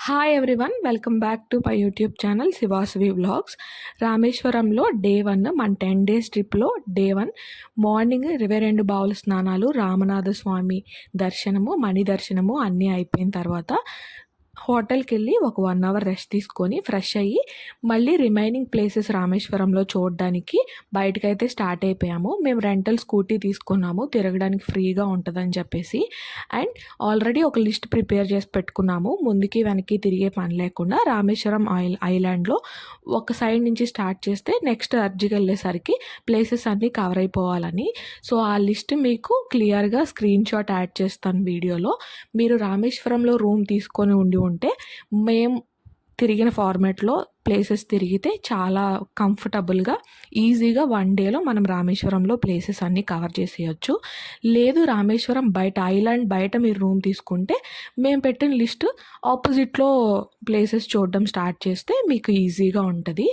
Hi everyone, welcome back to my YouTube channel Shivasavi vlogs. రామేశ్వరంలో day 1 మన 10 days ట్రిప్లో day 1 morning 22 బావుల స్నానాలు, రామనాథ స్వామి దర్శనము, మణి దర్శనము అన్నీ అయిపోయిన తర్వాత హోటల్కి వెళ్ళి ఒక 1 అవర్ రెస్ట్ తీసుకొని ఫ్రెష్ అయ్యి మళ్ళీ రిమైనింగ్ ప్లేసెస్ రామేశ్వరంలో చూడడానికి బయటకైతే స్టార్ట్ అయిపోయాము. మేము రెంటల్ స్కూటీ తీసుకున్నాము, తిరగడానికి ఫ్రీగా ఉంటుందని చెప్పేసి. అండ్ ఆల్రెడీ ఒక లిస్ట్ ప్రిపేర్ చేసి పెట్టుకున్నాము, ముందుకి వెనక్కి తిరిగే పని లేకుండా. రామేశ్వరం ఐలాండ్లో ఒక సైడ్ నుంచి స్టార్ట్ చేస్తే నెక్స్ట్ అర్జికి వెళ్ళేసరికి ప్లేసెస్ అన్నీ కవర్ అయిపోవాలని. సో ఆ లిస్ట్ మీకు క్లియర్గా స్క్రీన్ షాట్ యాడ్ చేస్తాను వీడియోలో. మీరు రామేశ్వరంలో రూమ్ తీసుకొని ఉంటే మేము తిరిగిన ఫార్మాట్లో ప్లేసెస్ తిరిగితే చాలా కంఫర్టబుల్గా ఈజీగా 1 డేలో మనం రామేశ్వరంలో ప్లేసెస్ అన్నీ కవర్ చేసేయచ్చు. లేదు రామేశ్వరం బయట ఐలాండ్ బయట మీరు రూమ్ తీసుకుంటే మేము పెట్టిన లిస్ట్ ఆపోజిట్లో ప్లేసెస్ చూడడం స్టార్ట్ చేస్తే మీకు ఈజీగా ఉంటుంది.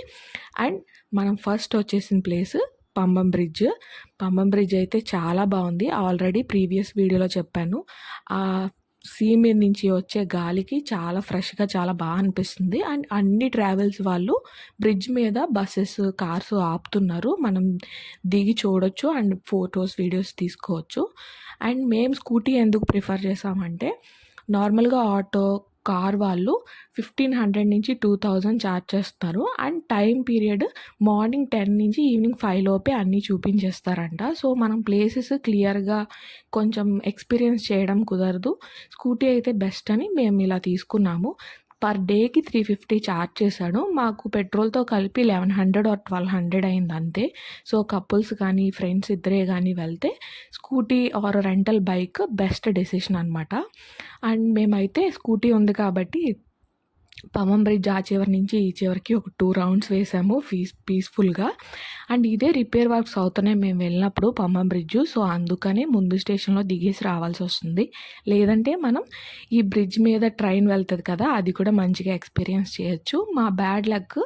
అండ్ మనం ఫస్ట్ వచ్చేసిన place Pamban bridge. Pamban bridge అయితే చాలా బాగుంది, ఆల్రెడీ ప్రీవియస్ వీడియోలో చెప్పాను. సీ మీద నుంచి వచ్చే గాలికి చాలా ఫ్రెష్గా చాలా బాగా అనిపిస్తుంది. అండ్ అన్ని ట్రావెల్స్ వాళ్ళు బ్రిడ్జ్ మీద బస్సెస్, కార్స్ ఆపుతున్నారు, మనం దిగి చూడొచ్చు అండ్ ఫొటోస్, వీడియోస్ తీసుకోవచ్చు. అండ్ మేము స్కూటీ ఎందుకు ప్రిఫర్ చేసామంటే, నార్మల్గా ఆటో, కార్ వాళ్ళు 1500 నుంచి 2000 ఛార్జ్ చేస్తారు. అండ్ టైం పీరియడ్ మార్నింగ్ 10 నుంచి ఈవినింగ్ 5 లోపే అన్నీ చూపించేస్తారంట. సో మనం ప్లేసెస్ క్లియర్గా కొంచెం ఎక్స్పీరియన్స్ చేయడం కుదరదు. స్కూటీ అయితే బెస్ట్ అని మేము ఇలా తీసుకున్నాము. పర్ డేకి 350 ఛార్జ్ చేశాడు. మాకు పెట్రోల్తో కలిపి 1100 ఆర్ 1200 అయింది అంతే. సో కపుల్స్ కానీ ఫ్రెండ్స్ ఇద్దరే కానీ వెళ్తే scooty or rental bike best decision అనమాట. అండ్ మేమైతే స్కూటీ ఉంది కాబట్టి పంబం బ్రిడ్జ్ ఆ చివరి నుంచి ఈ చివరికి ఒక 2 రౌండ్స్ వేసాము పీస్ఫుల్గా. అండ్ ఇదే రిపేర్ వర్క్స్ అవుతున్నాయి మేము వెళ్ళినప్పుడు పంబం బ్రిడ్జ్. సో అందుకనే ముందు స్టేషన్లో దిగేసి రావాల్సి వస్తుంది. లేదంటే మనం ఈ బ్రిడ్జ్ మీద ట్రైన్ వెళ్తుంది కదా, అది కూడా మంచిగా ఎక్స్పీరియన్స్ చేయొచ్చు. మా బ్యాడ్ లక్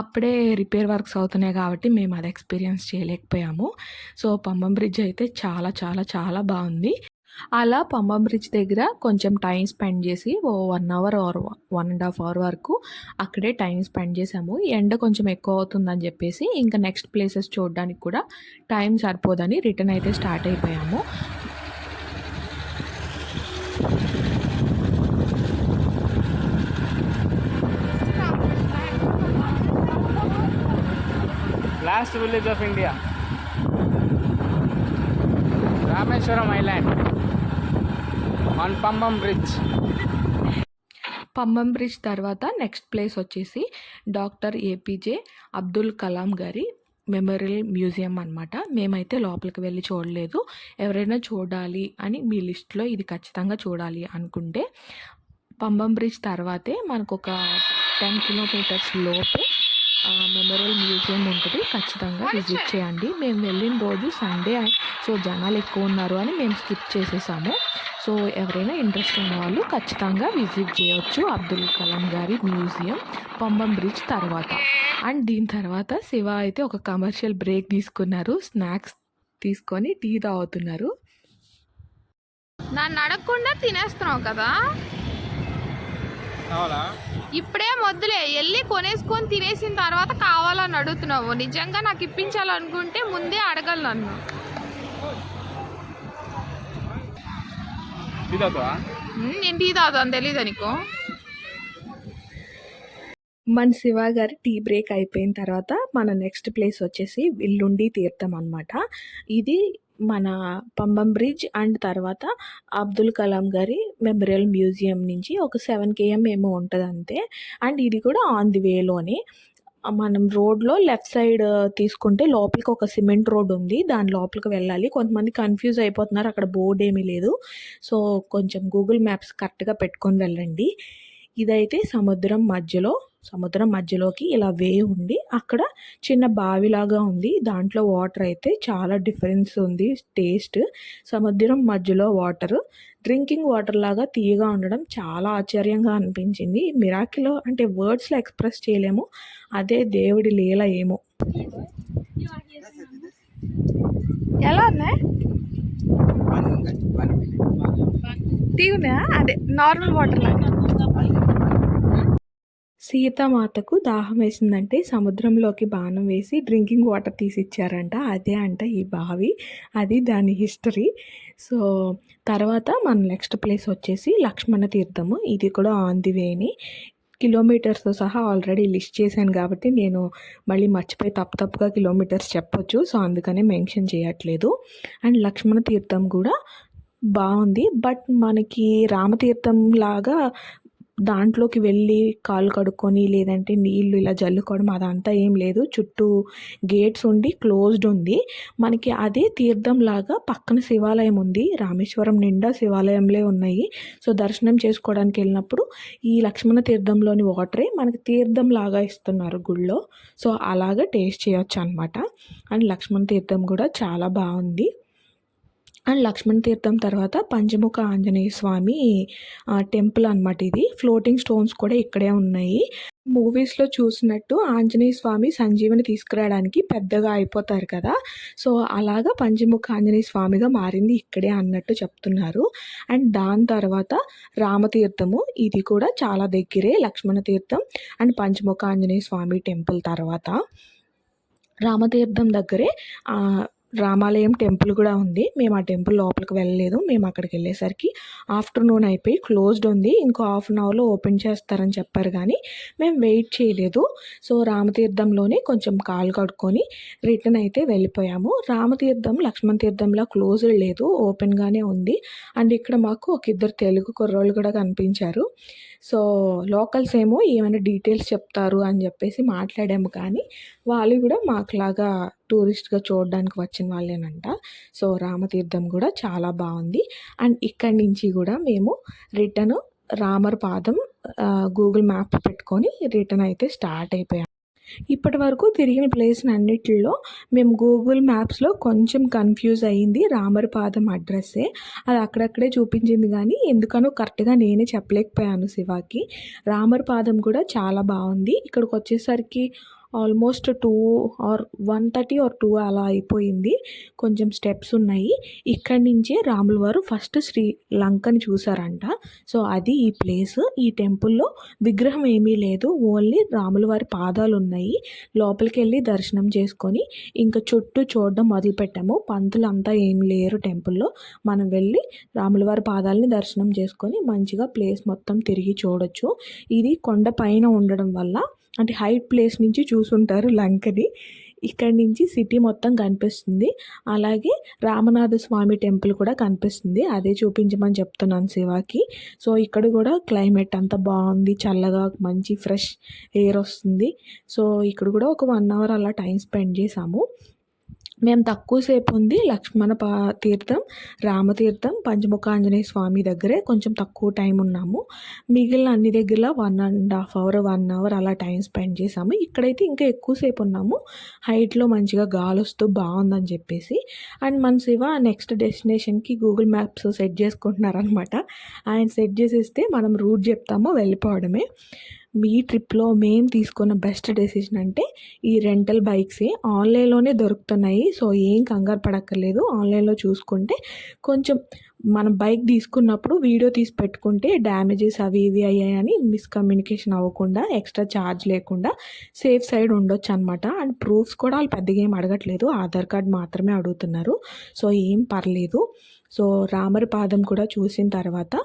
అప్పుడే రిపేర్ వర్క్స్ అవుతున్నాయి కాబట్టి మేము అది ఎక్స్పీరియన్స్ చేయలేకపోయాము. సో పంబం బ్రిడ్జ్ అయితే చాలా చాలా చాలా బాగుంది. అలా పంబం బ్రిడ్జ్ దగ్గర కొంచెం టైం స్పెండ్ చేసి 1 అవర్ ఆర్ 1.5 అవర్ వరకు అక్కడే టైం స్పెండ్ చేసాము. ఎండ కొంచెం ఎక్కువ అవుతుందని చెప్పేసి ఇంకా నెక్స్ట్ ప్లేసెస్ చూడడానికి కూడా టైం సరిపోదని రిటర్న్ అయితే స్టార్ట్ అయిపోయాము. Last village of India, Rameswaram island on Pamban bridge. Pamban bridge తర్వాత నెక్స్ట్ ప్లేస్ వచ్చేసి డాక్టర్ ఏపీజే అబ్దుల్ కలాం గారి మెమోరియల్ మ్యూజియం అనమాట. మేమైతే లోపలికి వెళ్ళి చూడలేదు. ఎవరైనా చూడాలి అని మీ లిస్ట్లో ఇది ఖచ్చితంగా చూడాలి అనుకుంటే పంబం బ్రిడ్జ్ తర్వాతే మనకు ఒక 10 కిలోమీటర్స్ లోపే మెమోరియల్ మ్యూజియం ఉంటుంది, ఖచ్చితంగా విజిట్ చేయండి. మేము వెళ్ళిన రోజు సండే, సో జనాలు ఎక్కువ ఉన్నారు అని మేము స్కిప్ చేసేసాము. సో ఎవరైనా ఇంట్రెస్ట్ ఉన్న వాళ్ళు ఖచ్చితంగా విజిట్ చేయొచ్చు అబ్దుల్ కలాం గారి మ్యూజియం పంబం బ్రిడ్జ్ తర్వాత. అండ్ దీని తర్వాత శివ అయితే ఒక కమర్షియల్ బ్రేక్ తీసుకున్నారు, స్నాక్స్ తీసుకొని టీ తాగుతున్నారు. నన్ను అడగకుండా తినేస్తున్నావు కదా, ఇప్పుడే మొద్దులే వెళ్ళి కొనేసుకొని తినేసిన తర్వాత కావాలని అడుగుతున్నావు. నిజంగా నాకు ఇప్పించాలనుకుంటే ముందే అడగాలి నన్ను. నేను టీ తాగుతాను, తెలీదా నీకు? మన శివ గారి టీ బ్రేక్ అయిపోయిన తర్వాత మన నెక్స్ట్ ప్లేస్ వచ్చేసి విల్లుండి తీర్థం అనమాట. ఇది మన పంబం బ్రిడ్జ్ అండ్ తర్వాత అబ్దుల్ కలాం గారి మెమోరియల్ మ్యూజియం నుంచి ఒక 7 km ఏమో ఉంటుంది అంతే. అండ్ ఇది కూడా ఆన్ ది వేలోనే. మనం రోడ్లో లెఫ్ట్ సైడ్ తీసుకుంటే లోపలికి ఒక సిమెంట్ రోడ్ ఉంది, దాని లోపలికి వెళ్ళాలి. కొంతమంది కన్ఫ్యూజ్ అయిపోతున్నారు, అక్కడ బోర్డు ఏమీ లేదు. సో కొంచెం గూగుల్ మ్యాప్స్ కరెక్ట్గా పెట్టుకొని వెళ్ళండి. ఇదైతే సముద్రం మధ్యలోకి ఇలా వే ఉండి అక్కడ చిన్న బావిలాగా ఉంది, దాంట్లో వాటర్ అయితే చాలా డిఫరెన్స్ ఉంది టేస్ట్. సముద్రం మధ్యలో వాటర్ డ్రింకింగ్ వాటర్ లాగా తీయగా ఉండడం చాలా ఆశ్చర్యంగా అనిపించింది. మిరాకిల్ అంటే వర్డ్స్లో ఎక్స్ప్రెస్ చేయలేము, అదే దేవుడి లీల ఏమో. ఎలా ఉన్నాయి? తీగునా? అదే నార్మల్ వాటర్ లాగా. సీతామాతకు దాహం వేసిందంటే సముద్రంలోకి బాణం వేసి డ్రింకింగ్ వాటర్ తీసిచ్చారంట. అదే అంట ఈ బావి. అది దాని హిస్టరీ. సో తర్వాత మన నెక్స్ట్ ప్లేస్ వచ్చేసి లక్ష్మణ తీర్థము. ఇది కూడా ఆన్ ది వేని. కిలోమీటర్స్తో సహా ఆల్రెడీ లిస్ట్ చేశాను కాబట్టి నేను మళ్ళీ మర్చిపోయి తప్పుగా కిలోమీటర్స్ చెప్పొచ్చు. సో అందుకనే మెన్షన్ చేయట్లేదు. అండ్ లక్ష్మణ తీర్థం కూడా బాగుంది. బట్ మనకి రామతీర్థం లాగా దాంట్లోకి వెళ్ళి కాళ్ళు కడుక్కొని లేదంటే నీళ్ళు ఇలా జల్లుకోవడం అదంతా ఏం లేదు. చుట్టూ గేట్స్ ఉండి క్లోజ్డ్ ఉంది. మనకి అదే తీర్థం లాగా పక్కన శివాలయం ఉంది. రామేశ్వరం నిండా శివాలయంలే ఉన్నాయి. సో దర్శనం చేసుకోవడానికి వెళ్ళినప్పుడు ఈ లక్ష్మణ తీర్థంలోని వాటరే మనకి తీర్థం లాగా ఇస్తున్నారు గుళ్ళో. సో అలాగా టేస్ట్ చేయొచ్చు అనమాట. అండ్ లక్ష్మణ తీర్థం కూడా చాలా బాగుంది. అండ్ లక్ష్మణ తీర్థం తర్వాత పంచముఖ ఆంజనేయ స్వామి టెంపుల్ అనమాట. ఇది ఫ్లోటింగ్ స్టోన్స్ కూడా ఇక్కడే ఉన్నాయి. మూవీస్లో చూసినట్టు ఆంజనేయ స్వామి సంజీవని తీసుకురావడానికి పెద్దగా అయిపోతారు కదా. సో అలాగా పంచముఖ ఆంజనేయ స్వామిగా మారింది ఇక్కడే అన్నట్టు చెప్తున్నారు. అండ్ దాని తర్వాత రామతీర్థము, ఇది కూడా చాలా దగ్గరే. లక్ష్మణ తీర్థం అండ్ పంచముఖ ఆంజనేయ స్వామి టెంపుల్ తర్వాత రామతీర్థం దగ్గరే రామాలయం టెంపుల్ కూడా ఉంది. మేము ఆ టెంపుల్ లోపలికి వెళ్ళలేదు. మేము అక్కడికి వెళ్ళేసరికి ఆఫ్టర్నూన్ అయిపోయి క్లోజ్డ్ ఉంది. ఇంకో హాఫ్ అన్ అవర్లో ఓపెన్ చేస్తారని చెప్పారు కానీ మేము వెయిట్ చేయలేదు. సో రామతీర్థంలోనే కొంచెం కాలు కడుక్కొని రిటర్న్ అయితే వెళ్ళిపోయాము. రామతీర్థం లక్ష్మణ తీర్థంలా క్లోజ్డ్ లేదు, ఓపెన్గానే ఉంది. అండ్ ఇక్కడ మాకు ఒక ఇద్దరు తెలుగు కుర్రోళ్ళు కూడా కనిపించారు. సో లోకల్స్ ఏమో ఏమైనా డీటెయిల్స్ చెప్తారు అని చెప్పేసి మాట్లాడాము, కానీ వాళ్ళు కూడా మాకులాగా టూరిస్ట్గా చూడడానికి వచ్చిన వాళ్ళేనంట. సో రామతీర్థం కూడా చాలా బాగుంది. అండ్ ఇక్కడి నుంచి కూడా మేము రిటర్న్ రామర్ పాదం గూగుల్ మ్యాప్ పెట్టుకొని రిటర్న్ అయితే స్టార్ట్ అయిపోయాం. ఇప్పటి వరకు తిరిగిన ప్లేస్ అన్నిటిలో మేము గూగుల్ మ్యాప్స్లో కొంచెం కన్ఫ్యూజ్ అయ్యింది. రామరపాదం అడ్రస్సే అది అక్కడక్కడే చూపించింది, కానీ ఎందుకనో కరెక్ట్గా నేనే చెప్పలేకపోయాను శివాకి. రామరపాదం కూడా చాలా బాగుంది. ఇక్కడికి వచ్చేసరికి ఆల్మోస్ట్ 2 or 1:30 or 2 అలా అయిపోయింది. కొంచెం స్టెప్స్ ఉన్నాయి. ఇక్కడి నుంచే రాముల వారు ఫస్ట్ శ్రీలంకని చూసారంట. సో అది ఈ ప్లేస్. ఈ టెంపుల్లో విగ్రహం ఏమీ లేదు, ఓన్లీ రాముల వారి పాదాలు ఉన్నాయి. లోపలికి వెళ్ళి దర్శనం చేసుకొని ఇంకా చుట్టూ చూడడం మొదలుపెట్టాము. పంతులు అంతా ఏం లేరు టెంపుల్లో. మనం వెళ్ళి రాముల వారి పాదాలని దర్శనం చేసుకొని మంచిగా ప్లేస్ మొత్తం తిరిగి చూడొచ్చు. ఇది కొండ పైన ఉండడం వల్ల అంటే హైట్ ప్లేస్ నుంచి చూసుంటారు లంకని. ఇక్కడి నుంచి సిటీ మొత్తం కనిపిస్తుంది. అలాగే రామనాథ స్వామి టెంపుల్ కూడా కనిపిస్తుంది. అదే చూపించమని చెప్తున్నాను శివాకి. సో ఇక్కడ కూడా క్లైమేట్ అంతా బాగుంది, చల్లగా మంచి ఫ్రెష్ ఎయిర్ వస్తుంది. సో ఇక్కడ కూడా ఒక 1 hour అలా టైం స్పెండ్ చేసాము. మేము తక్కువసేపు ఉంది లక్ష్మణ తీర్థం, రామతీర్థం, పంచముఖ ఆంజనేయ స్వామి దగ్గరే కొంచెం తక్కువ టైం ఉన్నాము. మిగిలిన అన్ని దగ్గర 1.5 hour 1 hour అలా టైం స్పెండ్ చేసాము. ఇక్కడైతే ఇంకా ఎక్కువసేపు ఉన్నాము. హైట్లో మంచిగా గాలి వస్తూ బాగుందని చెప్పేసి. అండ్ మన శివ నెక్స్ట్ డెస్టినేషన్కి గూగుల్ మ్యాప్స్ సెట్ చేసుకుంటున్నారనమాట. ఆయన సెట్ చేసేస్తే మనం రూట్ చెప్తామో వెళ్ళిపోవడమే. మీ ట్రిప్లో మేము తీసుకున్న బెస్ట్ డెసిషన్ అంటే ఈ రెంటల్ బైక్సే. ఆన్లైన్లోనే దొరుకుతున్నాయి. సో ఏం కంగారు పడక్కర్లేదు. ఆన్లైన్లో చూసుకుంటే కొంచెం మనం బైక్ తీసుకున్నప్పుడు వీడియో తీసి పెట్టుకుంటే డ్యామేజెస్ అవి ఇవి అయ్యాయని మిస్కమ్యూనికేషన్ అవ్వకుండా ఎక్స్ట్రా ఛార్జ్ లేకుండా సేఫ్ సైడ్ ఉండొచ్చు అనమాట. అండ్ ప్రూఫ్స్ కూడా వాళ్ళు పెద్దగా ఏం అడగట్లేదు, ఆధార్ కార్డ్ మాత్రమే అడుగుతున్నారు. సో ఏం పర్లేదు. సో రామరి పాదం కూడా చూసిన తర్వాత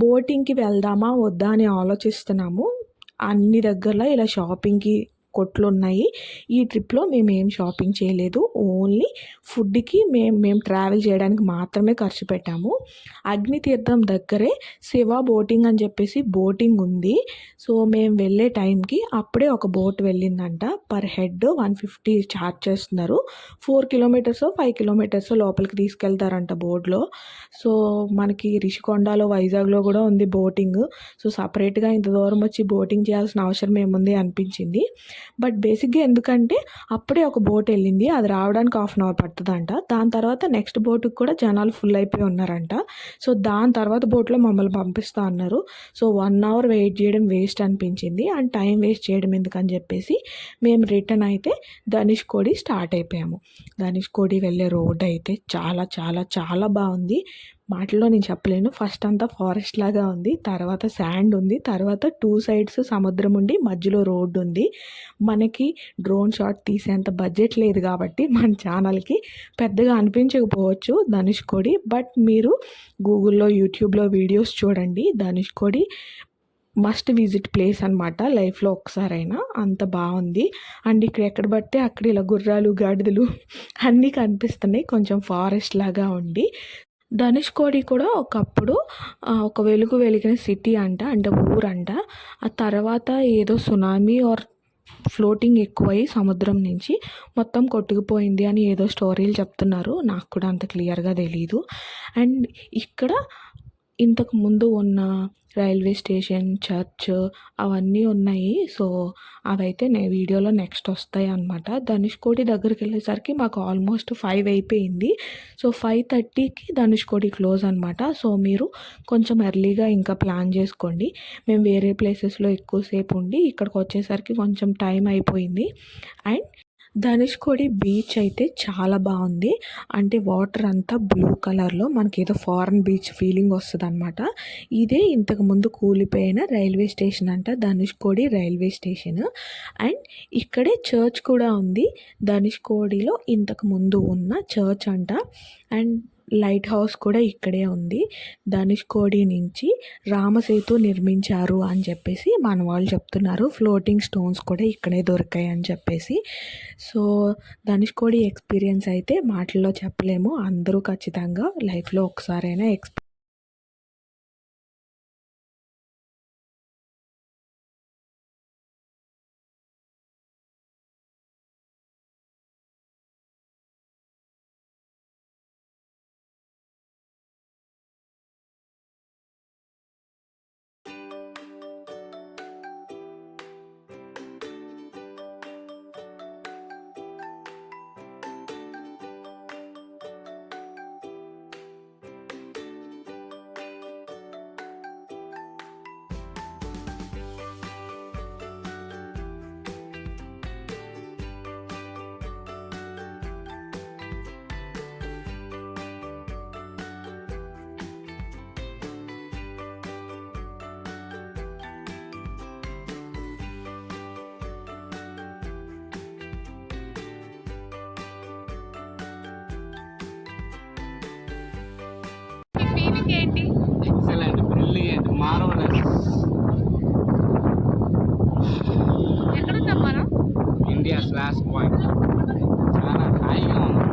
బోటింగ్కి వెళ్దామా వద్దా అని ఆలోచిస్తున్నాము. అన్ని దగ్గరలో ఇలా షాపింగ్కి కొట్లు ఉన్నాయి. ఈ ట్రిప్లో మేము ఏం షాపింగ్ చేయలేదు. ఓన్లీ ఫుడ్కి మేము ట్రావెల్ చేయడానికి మాత్రమే ఖర్చు పెట్టాము. అగ్నితీర్థం దగ్గరే శివ బోటింగ్ అని చెప్పేసి బోటింగ్ ఉంది. సో మేము వెళ్ళే టైంకి అప్పుడే ఒక బోట్ వెళ్ళిందంట. పర్ హెడ్ 150 ఛార్జ్ చేస్తున్నారు. 4 kilometers 5 kilometers లోపలికి తీసుకెళ్తారంట బోట్లో. సో మనకి రిషికొండలో వైజాగ్లో కూడా ఉంది బోటింగ్. సో సపరేట్గా ఇంత దూరం వచ్చి బోటింగ్ చేయాల్సిన అవసరం ఏముంది అనిపించింది. బట్ బేసిక్గా ఎందుకంటే అప్పుడే ఒక బోట్ వెళ్ళింది, అది రావడానికి 1/2 hour పడుతుందంట. దాని తర్వాత నెక్స్ట్ బోటుకి కూడా జనాలు ఫుల్ అయిపోయి ఉన్నారంట. సో దాని తర్వాత బోట్లో మమ్మల్ని పంపిస్తా అన్నారు. సో 1 hour వెయిట్ చేయడం వేస్ట్ అనిపించింది. అండ్ టైం వేస్ట్ చేయడం ఎందుకని చెప్పేసి మేము రిటర్న్ అయితే ధనుష్కోడి స్టార్ట్ అయిపోయాము. ధనుష్కోడి వెళ్ళే రోడ్ అయితే చాలా చాలా చాలా బాగుంది. మాటల్లో నేను చెప్పలేను. ఫస్ట్ అంతా ఫారెస్ట్ లాగా ఉంది, తర్వాత శాండ్ ఉంది, తర్వాత 2 సైడ్స్ సముద్రం ఉండి మధ్యలో రోడ్డు ఉంది. మనకి డ్రోన్ షాట్ తీసేంత బడ్జెట్ లేదు కాబట్టి మన ఛానల్కి పెద్దగా అనిపించకపోవచ్చు ధనుష్కోడి. బట్ మీరు గూగుల్లో, యూట్యూబ్లో వీడియోస్ చూడండి. ధనుష్కోడి మస్ట్ విజిట్ ప్లేస్ అనమాట, లైఫ్లో ఒకసారైనా. అంత బాగుంది. అండ్ ఇక్కడ ఎక్కడ పడితే అక్కడ ఇలా గుర్రాలు, గాడిదలు అన్నీ కనిపిస్తున్నాయి, కొంచెం ఫారెస్ట్ లాగా ఉండి. ధనుష్కోడి కూడా ఒకప్పుడు ఒక వెలిగిన సిటీ అంట, అంటే ఊరంట. ఆ తర్వాత ఏదో సునామీ ఆర్ ఫ్లోటింగ్ ఎక్కువై సముద్రం నుంచి మొత్తం కొట్టుకుపోయింది అని ఏదో స్టోరీలు చెప్తున్నారు. నాకు కూడా అంత క్లియర్గా తెలీదు. అండ్ ఇక్కడ ఇంతకు ముందు ఉన్న రైల్వే స్టేషన్, చర్చ్ అవన్నీ ఉన్నాయి. సో అవైతే వీడియోలో నెక్స్ట్ వస్తాయి అన్నమాట. ధనుష్కోడి దగ్గరికి వెళ్ళేసరికి మాకు ఆల్మోస్ట్ 5 అయిపోయింది. సో 5:30కి ధనుష్కోడి క్లోజ్ అనమాట. సో మీరు కొంచెం ఎర్లీగా ఇంకా ప్లాన్ చేసుకోండి. మేము వేరే ప్లేసెస్లో ఎక్కువసేపు ఉండి ఇక్కడికి వచ్చేసరికి కొంచెం టైం అయిపోయింది. అండ్ ధనుష్కోడి బీచ్ అయితే చాలా బాగుంది. అంటే వాటర్ అంతా బ్లూ కలర్లో మనకి ఏదో ఫారెన్ బీచ్ ఫీలింగ్ వస్తుంది అనమాట. ఇదే ఇంతకుముందు కూలిపోయిన రైల్వే స్టేషన్ అంట, ధనుష్కోడి రైల్వే స్టేషన్. అండ్ ఇక్కడే చర్చ్ కూడా ఉంది. ధనుష్కోడిలో ఇంతకు ముందు ఉన్న చర్చ్ అంట. అండ్ లైట్ హౌస్ కూడా ఇక్కడే ఉంది. ధనుష్కోడి నుంచి రామసేతు నిర్మించారు అని చెప్పేసి మన వాళ్ళు చెప్తున్నారు. ఫ్లోటింగ్ స్టోన్స్ కూడా ఇక్కడే దొరికాయి అని చెప్పేసి. సో ధనుష్కోడి ఎక్స్పీరియన్స్ అయితే మాటల్లో చెప్పలేము. అందరూ ఖచ్చితంగా లైఫ్లో ఒకసారైనా ఫీలింగ్ ఏంటి? Excellent, brilliant, marvellous. ఎక్కడున్నాం మనం? India last point. చాలా హాయిగా ఉంది.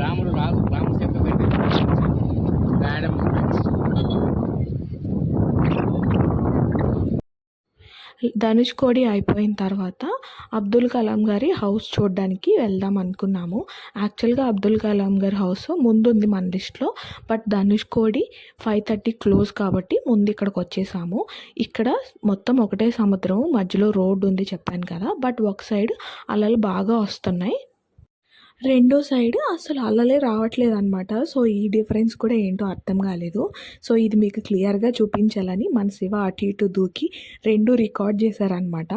రామసేతు దగ్గర మేడం ధనుష్కోడి అయిపోయిన తర్వాత అబ్దుల్ కలాం గారి హౌస్ చూడడానికి వెళ్దాం అనుకున్నాము. యాక్చువల్గా అబ్దుల్ కలాం గారి హౌస్ ముందుంది మన లిస్ట్లో. బట్ ధనుష్కోడి 5:30 క్లోజ్ కాబట్టి ముందు ఇక్కడికి వచ్చేసాము. ఇక్కడ మొత్తం ఒకటే సముద్రం, మధ్యలో రోడ్డు ఉంది చెప్పాను కదా. బట్ ఒక సైడ్ అలలు బాగా వస్తున్నాయి, రెండో సైడ్ అసలు అలలే రావట్లేదు అనమాట. సో ఈ డిఫరెన్స్ కూడా ఏంటో అర్థం కాలేదు. సో ఇది మీకు క్లియర్గా చూపించాలని మన శివ అటు ఇటు దూకి 2 రికార్డ్ చేశారనమాట.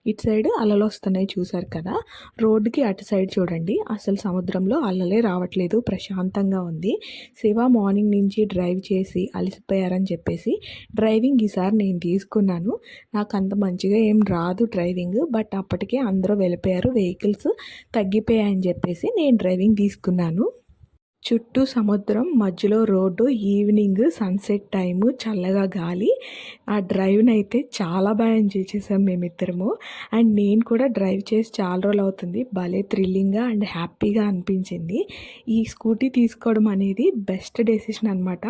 ఇటు సైడ్ అలలు వస్తున్నాయి చూసారు కదా, రోడ్డుకి అటు సైడ్ చూడండి అసలు సముద్రంలో అలలే రావట్లేదు, ప్రశాంతంగా ఉంది. శివ మార్నింగ్ నుంచి డ్రైవ్ చేసి అలసిపోయారని చెప్పేసి డ్రైవింగ్ ఈసారి నేను తీసుకున్నాను. నాకు అంత మంచిగా ఏం రాదు డ్రైవింగ్, బట్ అప్పటికే అందరూ వెళ్ళిపోయారు, వెహికల్స్ తగ్గిపోయాయని చెప్పేసి నేను డ్రైవింగ్ తీసుకున్నాను. చుట్టూ సముద్రం, మధ్యలో రోడ్డు, ఈవినింగ్ సన్సెట్ టైము, చల్లగా గాలి. ఆ డ్రైవ్ని అయితే చాలా బాగా ఎంజాయ్ చేసాం మేమిద్దరము. అండ్ నేను కూడా డ్రైవ్ చేసి చాలా రోజులు అవుతుంది. భలే థ్రిల్లింగ్గా అండ్ హ్యాపీగా అనిపించింది. ఈ స్కూటీ తీసుకోవడం అనేది బెస్ట్ డెసిషన్ అనమాట.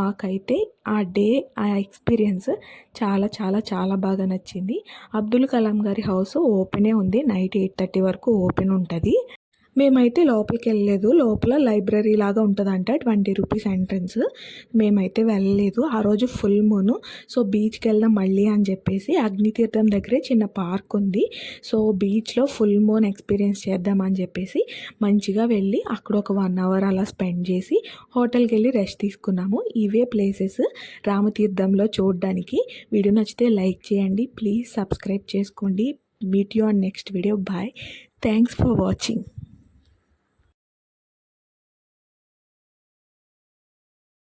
మాకైతే ఆ డే, ఆ ఎక్స్పీరియన్స్ చాలా చాలా చాలా బాగా నచ్చింది. అబ్దుల్ కలాం గారి హౌస్ ఓపెనే ఉంది, నైట్ 8:30 వరకు ఓపెన్ ఉంటుంది. మేమైతే లోపలికి వెళ్ళలేదు. లోపల లైబ్రరీ లాగా ఉంటుందంట, 20 రూపీస్ ఎంట్రన్స్. మేమైతే వెళ్ళలేదు, ఆ రోజు ఫుల్ మూన్. సో బీచ్కి వెళ్దాం మళ్ళీ అని చెప్పేసి అగ్నితీర్థం దగ్గరే చిన్న పార్క్ ఉంది. సో బీచ్లో ఫుల్ మూన్ ఎక్స్పీరియన్స్ చేద్దామని చెప్పేసి మంచిగా వెళ్ళి అక్కడ ఒక 1 అవర్ అలా స్పెండ్ చేసి హోటల్కి వెళ్ళి రెస్ట్ తీసుకున్నాము. ఇవే ప్లేసెస్ రామతీర్థంలో చూడడానికి. వీడియో నచ్చితే లైక్ చేయండి, ప్లీజ్ సబ్స్క్రైబ్ చేసుకోండి. meet you on next video. Bye. Thanks for watching.